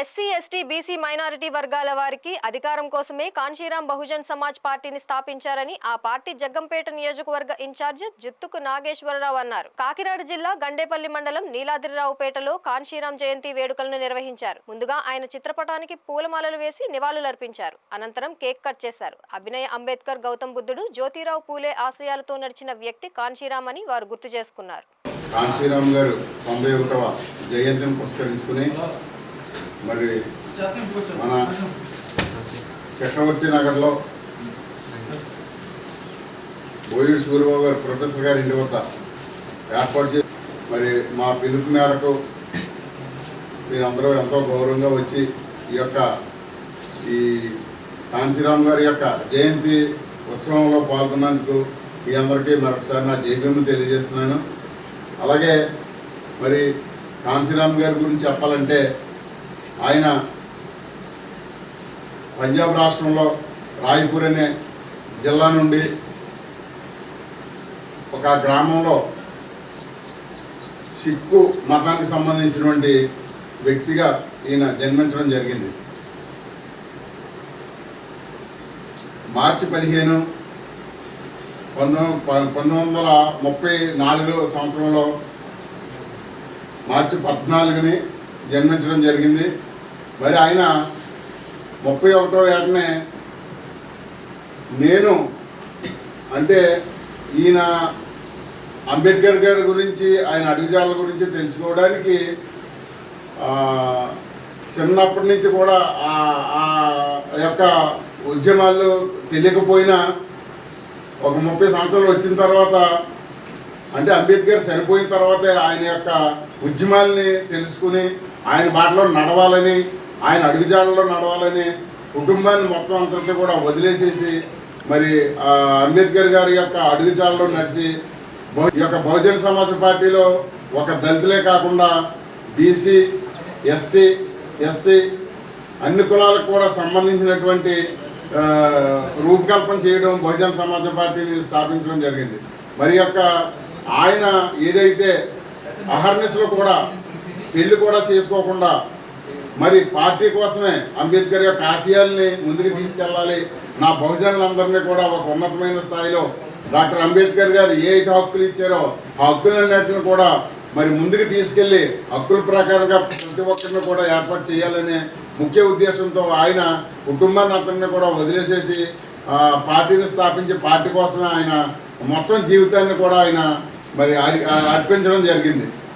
SC ST BC minority వర్గాల వారికి అధికారం కోసమే కాంశీరాం బహుజన్ సమాజ్ పార్టీని స్థాపించారని ఆ పార్టీ జగ్గంపేట నియోజకవర్గ ఇన్ఛార్జ్ జుత్తుకు నాగేశ్వరరావు అన్నారు. కాకినాడ జిల్లా గండేపల్లి మండలం నీలాద్రిరావుపేటలో కాంశీరాం జయంతి వేడుకలను నిర్వహించారు. ముందుగా ఆయన చిత్రపటానికి పూలమాలలు వేసి నివాళులర్పించారు. అనంతరం కేక్ కట్ చేశారు. అభినయ అంబేద్కర్, గౌతమ్ బుద్ధుడు, జ్యోతిరావు పూలే ఆశయాలతో నడిచిన వ్యక్తి కాంశీరాం అని వారు గుర్తు చేసుకున్నారు. కాంశీరాం గారు 91వ జయంతిని పురస్కరించుకుని మరి మన చక్రవర్తి నగర్లో బోయిడి సూర్యబాబు గారు ప్రొఫెసర్ గారి ఇంటి వద్ద ఏర్పాటు చేసి మరి మా పిలుపు మేరకు మీరందరూ ఎంతో గౌరవంగా వచ్చి ఈ కాంశీరాం గారి యొక్క జయంతి ఉత్సవంలో పాల్గొన్నందుకు మీ అందరికీ మరొకసారి నా జైభీమును తెలియజేస్తున్నాను. అలాగే మరి కాంశీరాం గారి గురించి చెప్పాలంటే ఆయన పంజాబ్ రాష్ట్రంలో రాయ్పూర్ అనే జిల్లా నుండి ఒక గ్రామంలో సిక్కు మతానికి సంబంధించినటువంటి వ్యక్తిగా ఈయన జన్మించడం జరిగింది. మార్చి 15, 1934 సంవత్సరంలో మార్చి 14ని జన్మించడం జరిగింది. మరి ఆయన 31వ ఏటనే నేను అంటే ఈయన అంబేద్కర్ గారి గురించి ఆయన అడుగుజాడల గురించి తెలుసుకోవడానికి చిన్నప్పటి నుంచి కూడా ఆ యొక్క ఉద్యమాలు తెలియకపోయినా ఒక 30 సంవత్సరాలు వచ్చిన తర్వాత అంటే అంబేద్కర్ చనిపోయిన తర్వాతే ఆయన యొక్క ఉద్యమాలని తెలుసుకుని ఆయన బాటలో నడవాలని, ఆయన అడుగుజాడల్లో నడవాలని కుటుంబాన్ని మొత్తం అంతా కూడా వదిలేసేసి మరి అంబేద్కర్ గారి యొక్క అడుగుజాడల్లో నడిచి ఈ యొక్క బహుజన సమాజ్ పార్టీలో ఒక దళితులే కాకుండా బీసీ, ఎస్టీ, ఎస్సీ అన్ని కులాలకు కూడా సంబంధించినటువంటి రూపకల్పన చేయడం, బహుజన సమాజ్ పార్టీని స్థాపించడం జరిగింది. మరి యొక్క ఆయన ఏదైతే అహర్నిశలో కూడా పెళ్లి కూడా చేసుకోకుండా మరి పార్టీ కోసమే అంబేద్కర్ యొక్క ఆశయాల్ని ముందుకు తీసుకెళ్ళాలి, నా బహుజనులందరినీ కూడా ఒక ఉన్నతమైన స్థాయిలో డాక్టర్ అంబేద్కర్ గారు ఏ అయితే హక్కులు ఇచ్చారో ఆ హక్కులన్నిటిని కూడా మరి ముందుకు తీసుకెళ్ళి హక్కుల ప్రకారంగా ప్రతి ఒక్కరిని కూడా ఏర్పాటు చేయాలనే ముఖ్య ఉద్దేశంతో ఆయన కుటుంబాన్ని అంతటిని కూడా వదిలేసేసి పార్టీని స్థాపించి పార్టీ కోసమే ఆయన మొత్తం జీవితాన్ని కూడా ఆయన మరి అర్పించడం జరిగింది.